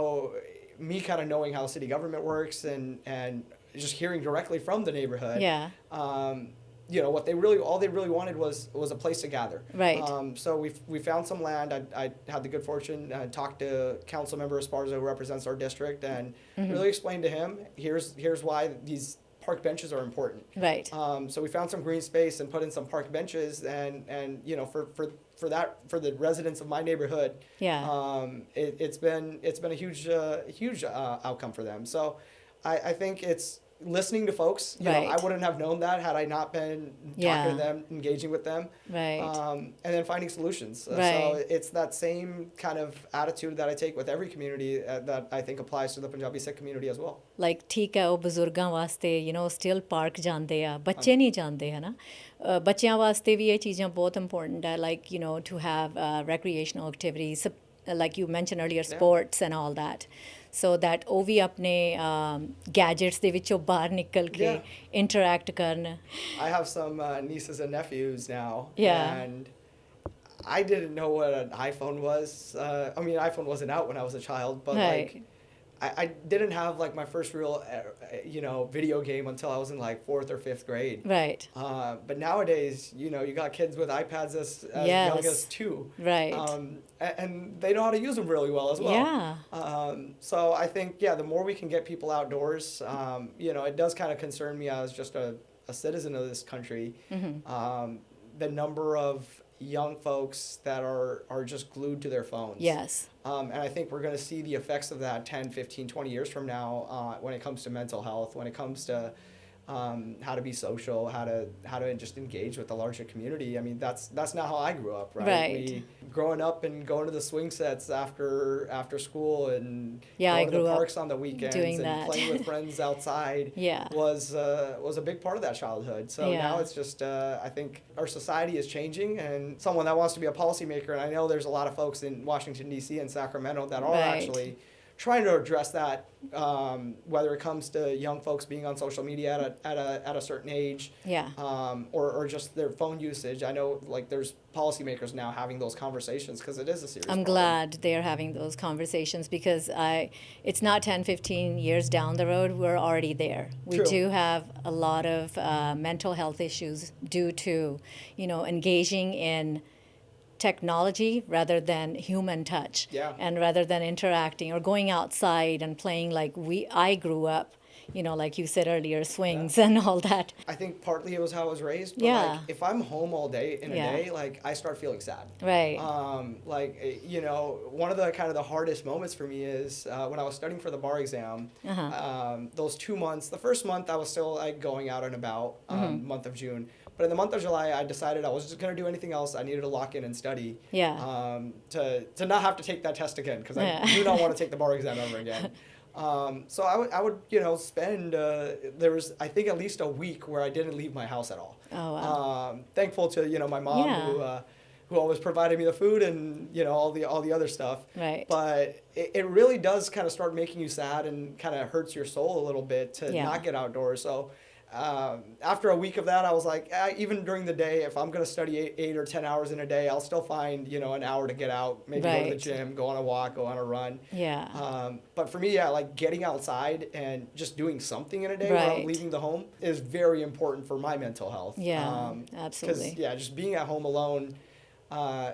me kind of knowing how city government works and just hearing directly from the neighborhood. Yeah. What all they really wanted was a place to gather. Right. So we found some land. I had the good fortune talked to Councilmember Esparza, who represents our district, and really explained to him here's why these park benches are important. Right. So we found some green space and put in some park benches, and for the residents of my neighborhood, Yeah. it's been a huge outcome for them. So I think it's listening to folks. Right. I wouldn't have known that had I not been talking to them, engaging with them. Right. And then finding solutions. Right. So it's that same kind of attitude that I take with every community that I think applies to the Punjabi Sikh community as well. Like ਠੀਕ ਹੈ ਉਹ ਬਜ਼ੁਰਗਾਂ ਵਾਸਤੇ still park ਜਾਂਦੇ ਆ ਬੱਚੇ ਨਹੀਂ ਜਾਂਦੇ ਹੈ ਨਾ ਬੱਚਿਆਂ ਵਾਸਤੇ ਵੀ ਇਹ ਚੀਜ਼ਾਂ ਬਹੁਤ ਇੰਪੋਰਟੈਂਟ ਹੈ like to have recreational activities like you mention earlier sports and all that so that ਉਹ ਵੀ ਆਪਣੇ ਗੈਜਟਸ ਦੇ ਵਿੱਚੋਂ ਬਾਹਰ ਨਿਕਲ ਕੇ ਇੰਟਰੈਕਟ ਕਰਨ I have some nieces and nephews now. Yeah. And I didn't know what an iPhone was. iPhone wasn't out when I was a child, but Right. I didn't have like my first real, video game until I was in like 4th or 5th grade. Right. But nowadays, you got kids with iPads as Yes. young as 2. Right. And they know how to use them really well as well. Yeah. So I think, the more we can get people outdoors, it does kind of concern me as just a citizen of this country. The number of young folks that are just glued to their phones. Yes. And I think we're going to see the effects of that 10, 15, 20 years from now when it comes to mental health, when it comes to how to be social, how to just engage with the larger community. I mean, that's not how I grew up, right? Right. Growing up and going to the swing sets after school and Yeah, I going to grew the up parks on the weekends doing and that. playing with friends outside Yeah. was a big part of that childhood. So Yeah. now it's just I think our society is changing, and someone that wants to be a policymaker, and I know there's a lot of folks in Washington D.C. and Sacramento that are Right. actually trying to address that, whether it comes to young folks being on social media at a certain age, Yeah. or just their phone usage. I know like there's policymakers now having those conversations because it is a serious I'm problem. glad they're having those conversations because it's not 10, 15 years down the road. We're already there. We True. do have a lot of mental health issues due to, engaging in technology rather than human touch. Yeah. And rather than interacting or going outside and playing like I grew up, like you said earlier, swings and all that. I think partly it was how I was raised, but Yeah. like if I'm home all day in a Yeah. day, like I start feeling sad. Right. One of the kind of the hardest moments for me is when I was studying for the bar exam. Those 2 months, the first month I was still like going out and about, month of June. But in the month of July, I decided I was just going to do anything else. I needed to lock in and study. Yeah. To not have to take that test again, because Yeah. I do not want to take the bar exam ever again. So I would spend there was I think at least a week where I didn't leave my house at all. Oh, wow. Thankful to my mom Yeah. who always provided me the food and all the other stuff. Right. But it really does kind of start making you sad and kind of hurts your soul a little bit to Yeah. not get outdoors. So after a week of that, I was like, even during the day, if I'm going to study 8 or 10 hours in a day, I'll still find, an hour to get out, maybe go to the Right. gym, go on a walk, go on a run. Yeah. But for me, yeah, like getting outside and just doing something in a day while I'm Right. leaving the home is very important for my mental health. Yeah, absolutely. Because, yeah, just being at home alone,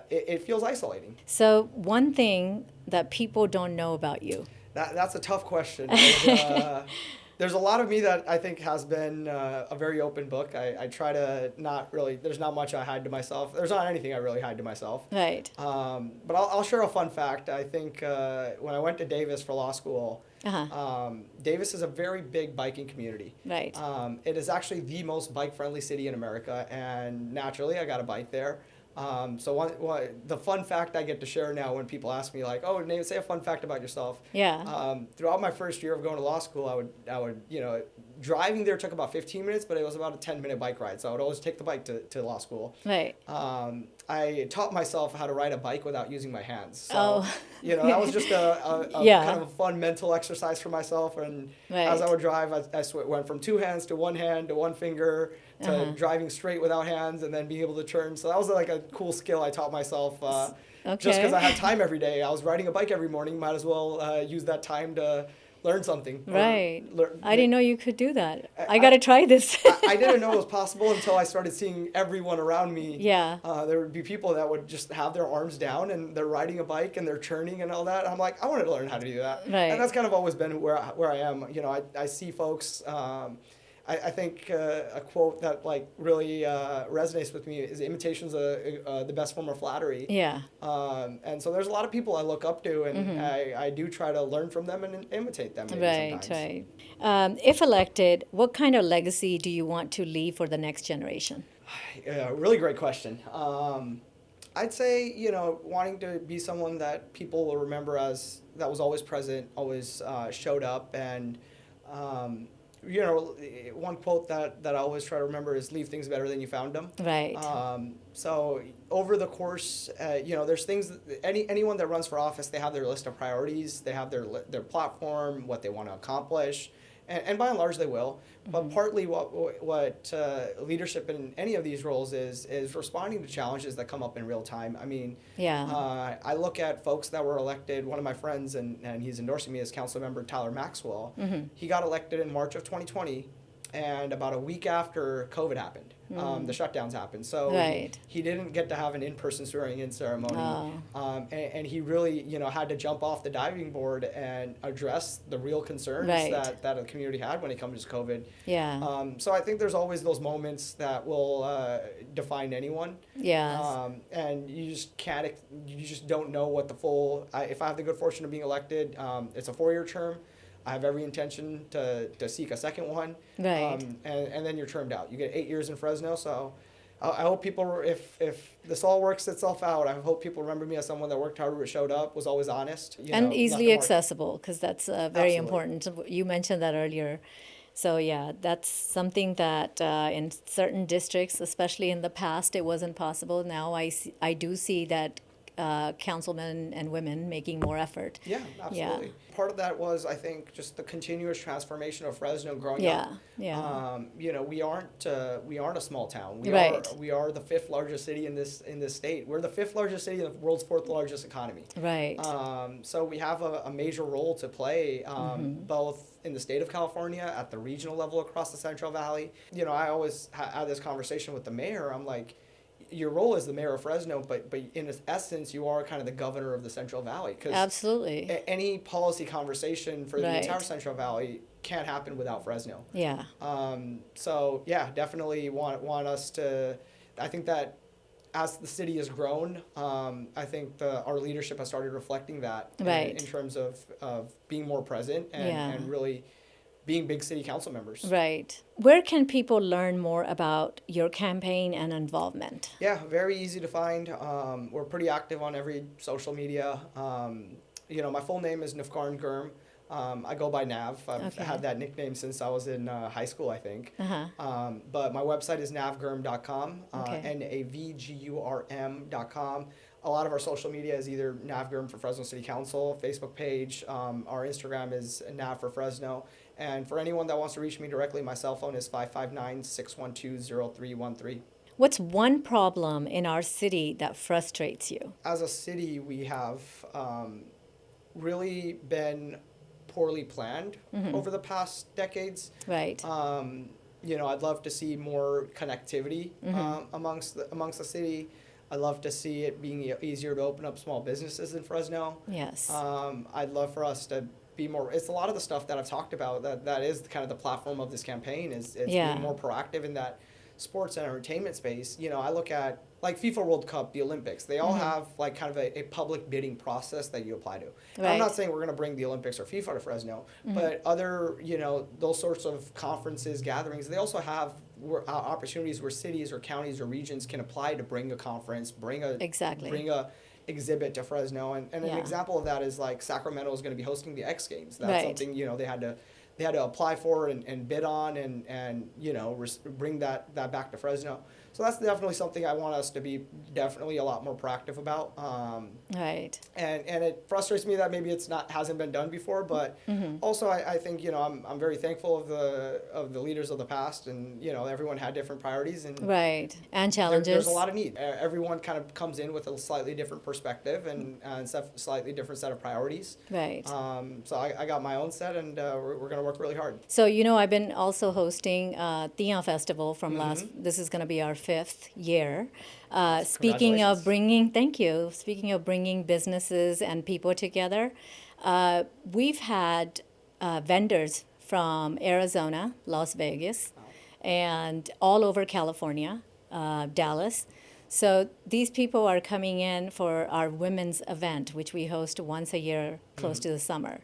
it feels isolating. So one thing that people don't know about you. That's a tough question. There's a lot of me that I think has been a very open book. I try to not really, there's not much I hide to myself. There's not anything I really hide to myself. Right. But I'll share a fun fact. I think when I went to Davis for law school, Davis is a very big biking community. Right. It is actually the most bike-friendly city in America, and naturally I got a bike there. So the fun fact I get to share now when people ask me like, oh, say a fun fact about yourself. Yeah. Throughout my first year of going to law school, I would driving there took about 15 minutes, but it was about a 10-minute bike ride. So I would always take the bike to law school. Right. I taught myself how to ride a bike without using my hands. So, Oh. That was just a Yeah. kind of a fun mental exercise for myself. And Right. as I would drive, I went from 2 hands to 1 hand to 1 finger to driving straight without hands and then being able to turn. So that was like a cool skill I taught myself just because I had time every day. I was riding a bike every morning. Might as well use that time to learn something. Right. I didn't know you could do that. I got to try this. I didn't know it was possible until I started seeing everyone around me. Yeah. There would be people that would just have their arms down and they're riding a bike and they're churning and all that. And I'm like, I wanted to learn how to do that. Right. And that's kind of always been where I am. I see folks. I think a quote that like really resonates with me is imitation's the best form of flattery. Yeah. And so there's a lot of people I look up to, and I do try to learn from them and imitate them. Maybe Right, sometimes. right. If elected, what kind of legacy do you want to leave for the next generation? Really great question. I'd say, wanting to be someone that people will remember as that was always present, always showed up, and one quote that I always try to remember is leave things better than you found them. Right. So over the course, there's things anyone that runs for office, they have their list of priorities, they have their platform, what they want to accomplish, and by and large they will. But partly what leadership in any of these roles is responding to challenges that come up in real time. I mean, Yeah. I look at folks that were elected. One of my friends, and he's endorsing me as council member, Tyler Maxwell. He got elected in March of 2020, and about a week after COVID happened, the shutdowns happened. So Right. he didn't get to have an in-person swearing-in ceremony. Oh. And he really, had to jump off the diving board and address the real concerns Right. that the community had when it comes to COVID. Yeah. So I think there's always those moments that will define anyone. Yes. And you just don't know what the full. If I have the good fortune of being elected, it's a 4-year term. I have every intention to seek a second one. Right. And then you're termed out. You get 8 years in Fresno. So I hope people, if this all works itself out, I hope people remember me as someone that worked hard, showed up, was always honest, And left easily a mark. accessible, because that's very Absolutely. important. You mentioned that earlier. So yeah, that's something that in certain districts, especially in the past, it wasn't possible. Now I do see that councilmen and women making more effort. Yeah, absolutely. Part of that was, I think, just the continuous transformation of Fresno growing up. Yeah. We aren't a small town. Right. We are the 5th largest city in this state. We're the 5th largest city in the world's 4th largest economy. Right. So we have a major role to play, both in the state of California, at the regional level across the Central Valley. I always had this conversation with the mayor. I'm like, your role as the mayor of Fresno, but in essence, you are kind of the governor of the Central Valley. 'Cause Absolutely. any policy conversation for the Right. entire Central Valley can't happen without Fresno. Yeah. So yeah, definitely want us to. I think that as the city has grown, I think our leadership has started reflecting that Right. in terms of being more present Yeah. and really being big city council members. Right. Where can people learn more about your campaign and involvement? Yeah, very easy to find. We're pretty active on every social media. My full name is Nav Gurm. I go by Nav. I've Okay. had that nickname since I was in high school, I think. Uh-huh. But my website is navgurm.com, Okay. navgurm.com. A lot of our social media is either Nav Gurm for Fresno City Council, Facebook page. Our Instagram is Nav for Fresno. And for anyone that wants to reach me directly, my cell phone is 559-612-0313. What's one problem in our city that frustrates you? As a city, we have really been poorly planned over the past decades. Right. I'd love to see more connectivity amongst the city. I'd love to see it being easier to open up small businesses in Fresno. Yes. I'd love for us to be more. It's a lot of the stuff that I've talked about. That is kind of the platform of this campaign. Is being more proactive in that sports and entertainment space. I look at like FIFA World Cup, the Olympics. They all have like kind of a public bidding process that you apply to. And I'm not saying we're going to bring the Olympics or FIFA to Fresno, but other those sorts of conferences, gatherings, they also have opportunities where cities or counties or regions can apply to bring a conference, bring a exhibit to Fresno. And an example of that is like Sacramento is going to be hosting the X Games. That's something they had to apply for and bid on and bring that back to Fresno. So that's definitely something I want us to be definitely a lot more proactive about. Right. And it frustrates me that maybe hasn't been done before, but also I think I'm very thankful of the leaders of the past, and everyone had different priorities and right, and challenges. There's a lot of need. Everyone kind of comes in with a slightly different perspective and slightly different set of priorities. Right. So I got my own set, and we're going to work really hard. So I've been also hosting Tia Festival from this is going to be our 5th year. Speaking of bringing businesses and people together, we've had vendors from Arizona, Las Vegas, and all over California, Dallas. So these people are coming in for our women's event, which we host once a year close to the summer.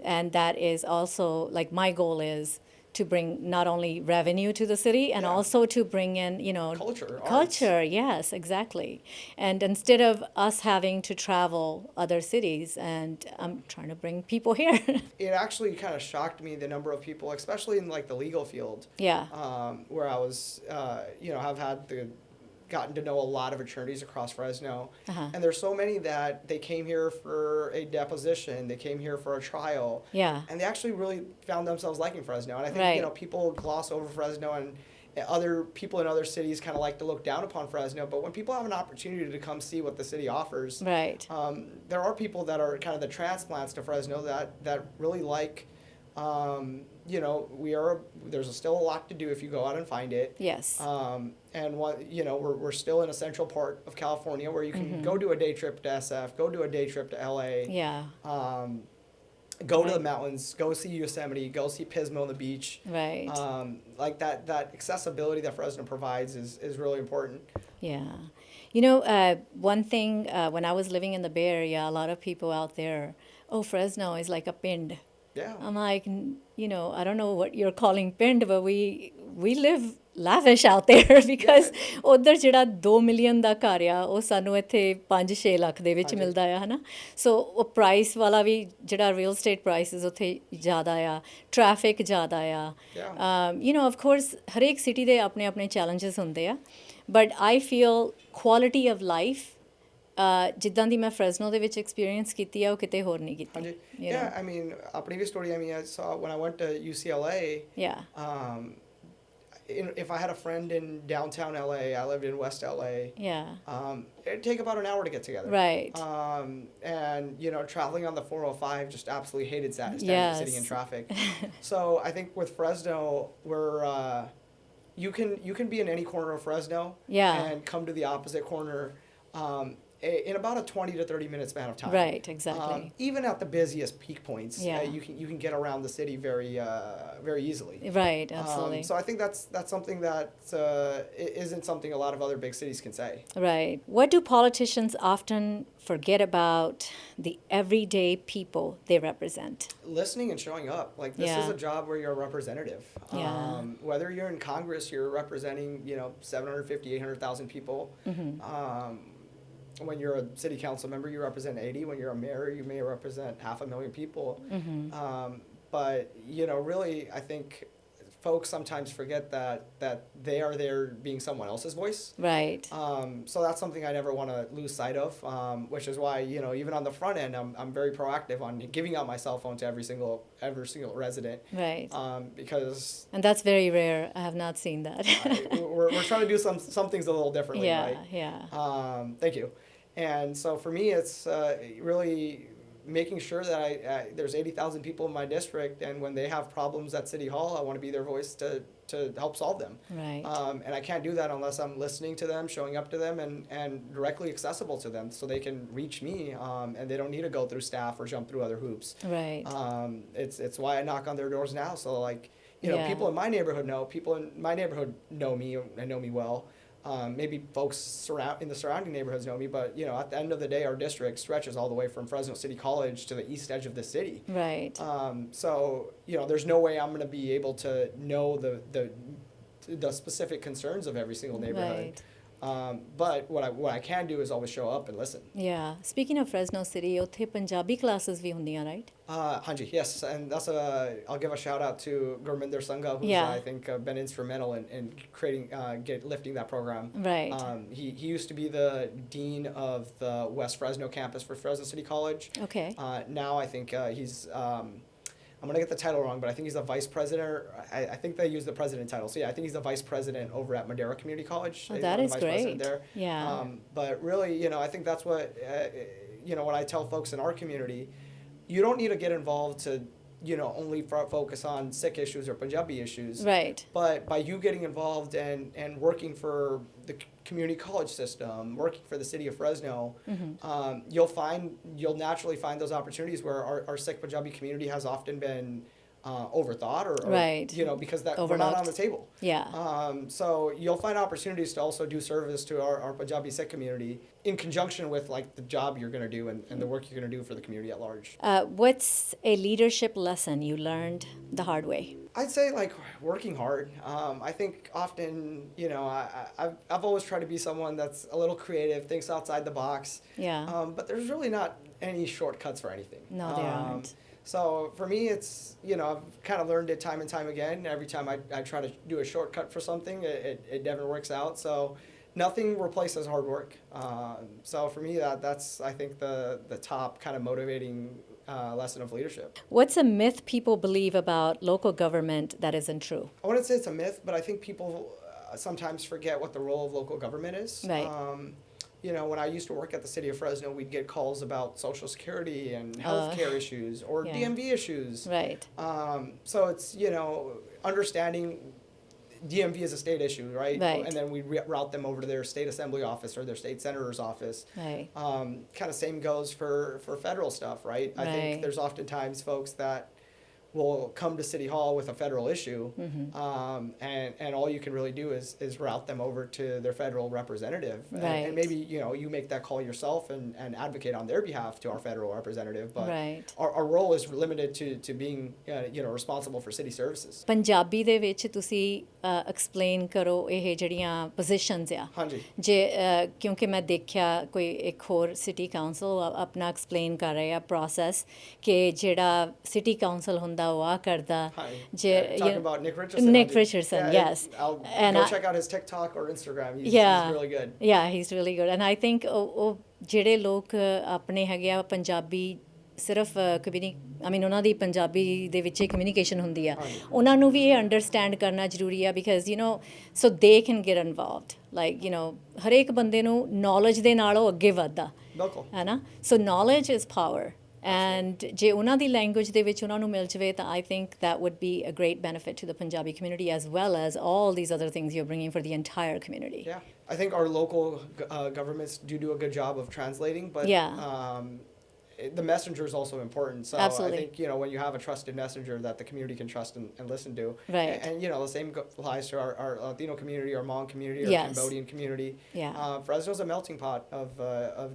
And that is also, like, my goal is to bring not only revenue to the city and also to bring in, culture. Yes, exactly. And instead of us having to travel other cities, and I'm trying to bring people here. It actually kind of shocked me the number of people, especially in like the legal field. Yeah. Where I was, have gotten to know a lot of attorneys across Fresno, and there's so many that they came here for a deposition, they came here for a trial, and they actually really found themselves liking Fresno. And I think people gloss over Fresno, and other people in other cities kind of like to look down upon Fresno. But when people have an opportunity to come see what the city offers, right, there are people that are kind of the transplants to Fresno that really like. There's still a lot to do if you go out and find it. Yes. We're still in a central part of California where you can go do a day trip to SF, go do a day trip to LA. Yeah. Go to the mountains, go see Yosemite, go see Pismo on the beach. Right. Like that accessibility that Fresno provides is really important. Yeah. One thing, when I was living in the Bay Area, a lot of people out there, Fresno is like a pind. Yeah. I'm like, you know, I don't know what you're calling pind, but we live lavish out there because ਉਧਰ ਜਿਹੜਾ 2 million ਦਾ ਘਰ ਆ ਉਹ ਸਾਨੂੰ ਇੱਥੇ 5-6 ਲੱਖ ਦੇ ਵਿੱਚ ਮਿਲਦਾ ਆ ਹਨਾ ਸੋ ਉਹ ਪ੍ਰਾਈਸ ਵਾਲਾ ਵੀ ਜਿਹੜਾ ਰੀਅਲ ਸਟੇਟ ਪ੍ਰਾਈਸਿਸ ਉੱਥੇ ਜ਼ਿਆਦਾ ਆ ਟ੍ਰੈਫਿਕ ਜ਼ਿਆਦਾ ਆ ਯੂ نو ਆਫ ਕੋਰਸ ਹਰੇਕ ਸਿਟੀ ਦੇ ਆਪਣੇ ਆਪਣੇ ਚੈਲੰਜਸ ਹੁੰਦੇ ਆ but I feel quality of life ਜਿੱਦਾਂ ਦੀ ਮੈਂ ਫ੍ਰੈਜ਼ਨੋ ਦੇ ਵਿੱਚ ਐਕਸਪੀਰੀਅੰਸ ਕੀਤੀ ਆ ਉਹ ਕਿਤੇ ਹੋਰ ਨਹੀਂ ਕੀਤੀ Yeah, I mean, ਆਪਣੀ ਵੀ story, I mean, I saw when I went to UCLA, if I had a friend in downtown LA, I lived in West LA. It'd take about an hour to get together. Right. And you know, traveling on the 405, just absolutely hated sitting in traffic. So I think with Fresno, we're you can be in any corner of Fresno. And come to the opposite corner. In about a 20 to 30 minute span of time. Right, exactly. Even at the busiest peak points, you can get around the city very very easily. Right, absolutely. So I think that's something that isn't something a lot of other big cities can say. Right. What do politicians often forget about the everyday people they represent? Listening and showing up. Like this is a job where you're a representative. Whether you're in Congress, you're representing 750, 800,000 people. When you're a city council member, you represent 80. When you're a mayor, you may represent 500,000 people. But, really, I think folks sometimes forget that they are there being someone else's voice. Right. So that's something I never want to lose sight of, which is why, even on the front end, I'm very proactive on giving out my cell phone to every single resident. Right. Because... And that's very rare. I have not seen that. we're trying to do some things a little differently, right? Yeah. Thank you. And so for me, it's really making sure that there's 80,000 people in my district, and when they have problems at City Hall, I want to be their voice to help solve them. Right. And I can't do that unless I'm listening to them, showing up to them, and directly accessible to them, so they can reach me, and they don't need to go through staff or jump through other hoops. Right. It's why I knock on their doors now. So like, people in my neighborhood know me and know me well. Maybe folks in the surrounding neighborhoods know me, but at the end of the day, our district stretches all the way from Fresno City College to the east edge of the city. Right. So there's no way I'm going to be able to know the specific concerns of every single neighborhood. Right. But what I can do is always show up and listen. Yeah. Speaking of Fresno City, ਉੱਥੇ Punjabi classes ਵੀ ਹੁੰਦੀਆਂ, right? Hanji, yes, and that's I'll give a shout out to Gurminder Sangha, who's I think been instrumental in creating, lifting that program. Right. He used to be the dean of the West Fresno campus for Fresno City College. Okay. Now I think he's I'm going to get the title wrong, but I think he's the vice president. I think they use the president title. So, I think he's the vice president over at Madera Community College. Oh, that is great. There. Yeah. But really, I think that's what, what I tell folks in our community, you don't need to get involved to, only focus on Sikh issues or Punjabi issues. Right. But by you getting involved and working for the community college system, working for the city of Fresno, you'll naturally find those opportunities where our Sikh Punjabi community has often been overthought or right. Because we're not on the table. Yeah. So you'll find opportunities to also do service to our Punjabi Sikh community in conjunction with like the job you're going to do and the work you're going to do for the community at large. What's a leadership lesson you learned the hard way? I'd say like working hard. I think often, I've always tried to be someone that's a little creative, thinks outside the box. Yeah. But there's really not any shortcuts for anything. No, there aren't. So for me, it's, I've kind of learned it time and time again. Every time I try to do a shortcut for something, it never works out. So nothing replaces hard work. So for me, that's, I think, the top kind of motivating lesson of leadership. What's a myth people believe about local government that isn't true? I wouldn't say it's a myth, but I think people sometimes forget what the role of local government is. Right. When I used to work at the city of Fresno, we'd get calls about Social Security and healthcare issues or DMV issues. Right. So it's, understanding DMV is a state issue, right? Right. And then we route them over to their state assembly office or their state senator's office. Right. Kind of same goes for federal stuff, right? I think there's oftentimes folks that will come to City Hall with a federal issue, and all you can really do is route them over to their federal representative. And maybe, you make that call yourself and advocate on their behalf to our federal representative. But our role is limited to being, responsible for city services. Punjabi ਦੇ ਵਿੱਚ ਤੁਸੀਂ explain ਕਰੋ ਇਹ ਜਿਹੜੀਆਂ positions ਆ ਹਾਂਜੀ ਜੇ ਕਿਉਂਕਿ ਮੈਂ ਦੇਖਿਆ ਕੋਈ ਇੱਕ ਹੋਰ ਸਿਟੀ ਕਾਉਂਸਲ ਆਪਣਾ ਐਕਸਪਲੇਨ ਕਰ ਰਿਹਾ ਪ੍ਰੋਸੈਸ ਕਿ ਜਿਹੜਾ ਸਿਟੀ ਕਾਉਂਸਲ ਹੁੰਦਾ ਉਹ ਆ ਕਰਦਾ ਜੇ talking about Nick Richardson yes and go check out his TikTok or Instagram. He's really good. Yeah, he's really good. And I think ਉਹ ਜਿਹੜੇ ਲੋਕ ਆਪਣੇ ਹੈਗੇ ਆ ਪੰਜਾਬੀ ਸਿਰਫ ਉਹਨਾਂ ਦੀ ਪੰਜਾਬੀ ਦੇ ਵਿੱਚ ਹੀ ਕਮਿਊਨੀਕੇਸ਼ਨ ਹੁੰਦੀ ਆ ਉਹਨਾਂ ਨੂੰ ਵੀ ਇਹ ਅੰਡਰਸਟੈਂਡ ਕਰਨਾ ਜ਼ਰੂਰੀ ਆ because so they can get involved like ਹਰੇਕ ਬੰਦੇ ਨੂੰ ਨੌਲੇਜ ਦੇ ਨਾਲ ਉਹ ਅੱਗੇ ਵੱਧਦਾ ਹੈ ਨਾ ਸੋ ਨੌਲੇਜ ਇਜ਼ ਪਾਵਰ ਐਂਡ ਜੇ ਉਹਨਾਂ ਦੀ ਲੈਂਗੁਏਜ ਦੇ ਵਿੱਚ ਉਹਨਾਂ ਨੂੰ ਮਿਲ ਜਾਵੇ ਤਾਂ I think that would be a great benefit to the Punjabi community as well as all these other things you're bringing for the entire community. Yeah, I think our local governments do a good job of translating, but the messenger is also important. So Absolutely. I think, when you have a trusted messenger that the community can trust and listen to. Right. And the same applies to our Latino community, our Hmong community, our Cambodian community. Yeah. Fresno's a melting pot of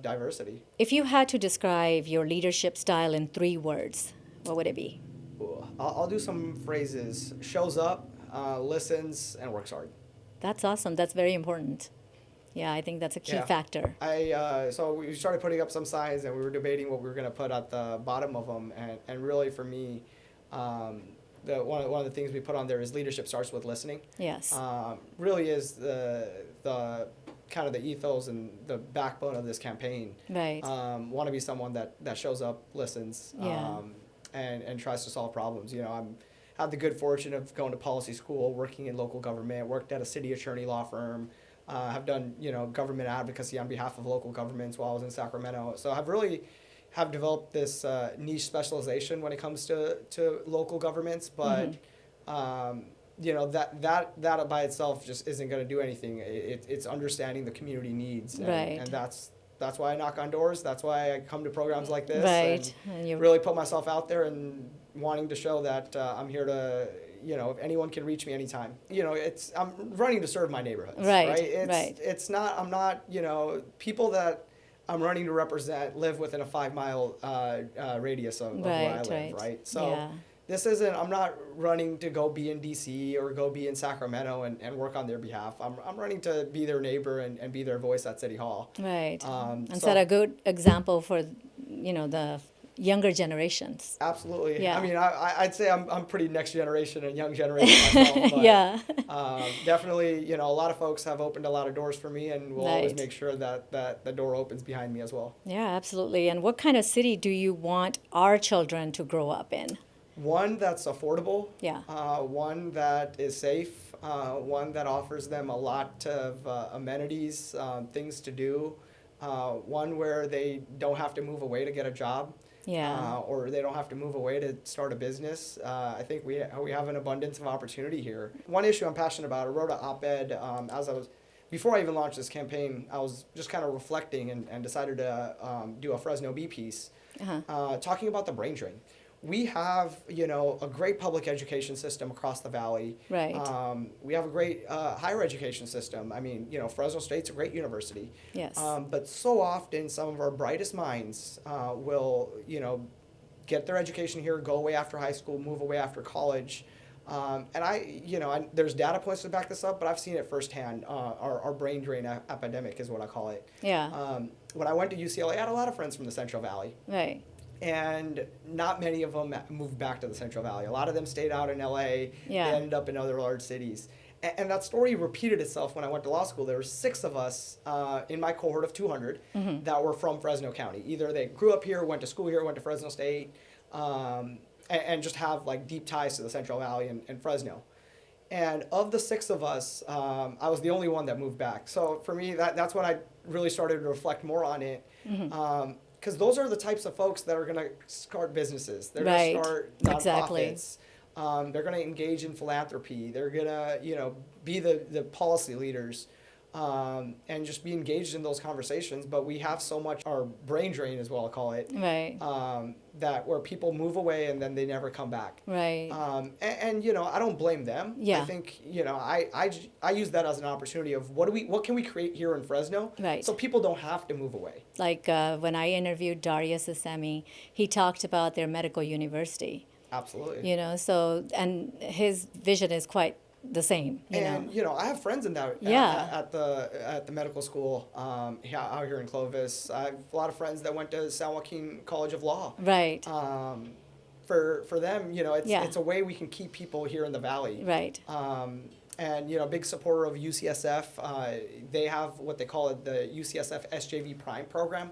diversity. If you had to describe your leadership style in 3 words, what would it be? I'll do some phrases. Shows up, listens, and works hard. That's awesome. That's very important. Yeah, I think that's a key factor. So we started putting up some signs, and we were debating what we were going to put at the bottom of them. And really, for me, one of the things we put on there is leadership starts with listening. Yes. Really is the kind of the ethos and the backbone of this campaign. Right. Want to be someone that shows up, listens, and tries to solve problems. I'm had the good fortune of going to policy school, working in local government, worked at a city attorney law firm. Have done, government advocacy on behalf of local governments while I was in Sacramento. So I've really developed this niche specialization when it comes to local governments. But, that by itself just isn't going to do anything. It's understanding the community needs. And that's why I knock on doors. That's why I come to programs like this. Right. And really put myself out there and wanting to show that I'm here to... if anyone can reach me anytime. I'm running to serve my neighborhoods. Right. It's not, I'm not, people that I'm running to represent live within a 5-mile radius of where I live, right? So this isn't, I'm not running to go be in DC or go be in Sacramento and work on their behalf. I'm running to be their neighbor and be their voice at City Hall. Right. And set a good example for, the younger generations. Absolutely. Yeah. I mean, I'd say I'm pretty next generation and young generation myself. But, definitely, a lot of folks have opened a lot of doors for me, and we'll always make sure that the door opens behind me as well. Yeah, absolutely. And what kind of city do you want our children to grow up in? One that's affordable. Yeah. One that is safe. One that offers them a lot of amenities, things to do. One where they don't have to move away to get a job. Or they don't have to move away to start a business. I think we have an abundance of opportunity here. One issue I'm passionate about, I wrote an op-ed before I even launched this campaign, I was just kind of reflecting and decided to do a Fresno B piece talking about the brain drain. We have, a great public education system across the valley. Right. We have a great higher education system. I mean, Fresno State's a great university. Yes. But so often some of our brightest minds will, get their education here, go away after high school, move away after college. And there's data points to back this up, but I've seen it firsthand. Our brain drain epidemic is what I call it. Yeah. When I went to UCLA, I had a lot of friends from the Central Valley. Right. And not many of them moved back to the Central Valley. A lot of them stayed out in LA. They ended up in other large cities. And that story repeated itself when I went to law school. There were 6 of us in my cohort of 200 that were from Fresno County. Either they grew up here, went to school here, went to Fresno State, and just have like deep ties to the Central Valley and Fresno. And of the 6 of us, I was the only one that moved back. So for me, that's when I really started to reflect more on it. Because those are the types of folks that are going to start businesses. They're going to start nonprofits. They're going to engage in philanthropy. They're going to, be the policy leaders. and just be engaged in those conversations. But we have so much, our brain drain is what I'll call it, Right. that where people move away and then they never come back. Right. And you know, I don't blame them. Yeah. I think, you know, I use that as an opportunity of what can we create here in Fresno, Right. so people don't have to move away. Like when I interviewed Darius Assemi, he talked about their medical university. Absolutely. You know, so, and his vision is quite the same, you And know. you know, I have friends in that Yeah. at the medical school out here in Clovis. I have a lot of friends that went to San Joaquin College of Law. Right. For them, you know, Yeah. it's a way we can keep people here in the valley. Right. And you know, big supporter of UCSF. They have what they call it, the UCSF SJV Prime program.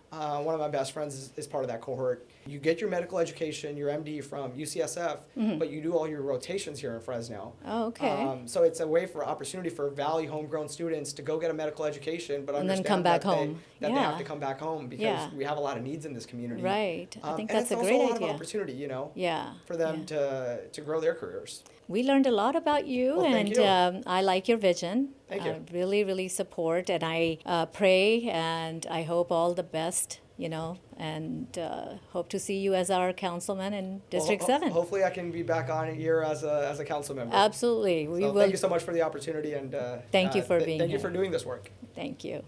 One of my best friends is part of that cohort. You get your medical education, your MD from UCSF, but you do all your rotations here in Fresno. Oh, okay. So it's a way for opportunity for Valley homegrown students to go get a medical education, but And then understand come back that home. they Yeah. have to come back home because Yeah. we have a lot of needs in this community. Right. I think and that's a it's great also a lot idea. of opportunity, you know, Yeah. for them to grow their careers. We learned a lot about you, Well, thank and you. I like your vision. Thank you. I really, really support, and I pray, and I hope all the best, you know, and hope to see you as our councilman in District 7. Hopefully, I can be back on here as a council member. Absolutely. We So will. thank you so much for the opportunity, and Thank you for being Thank you here. for doing this work. Thank you.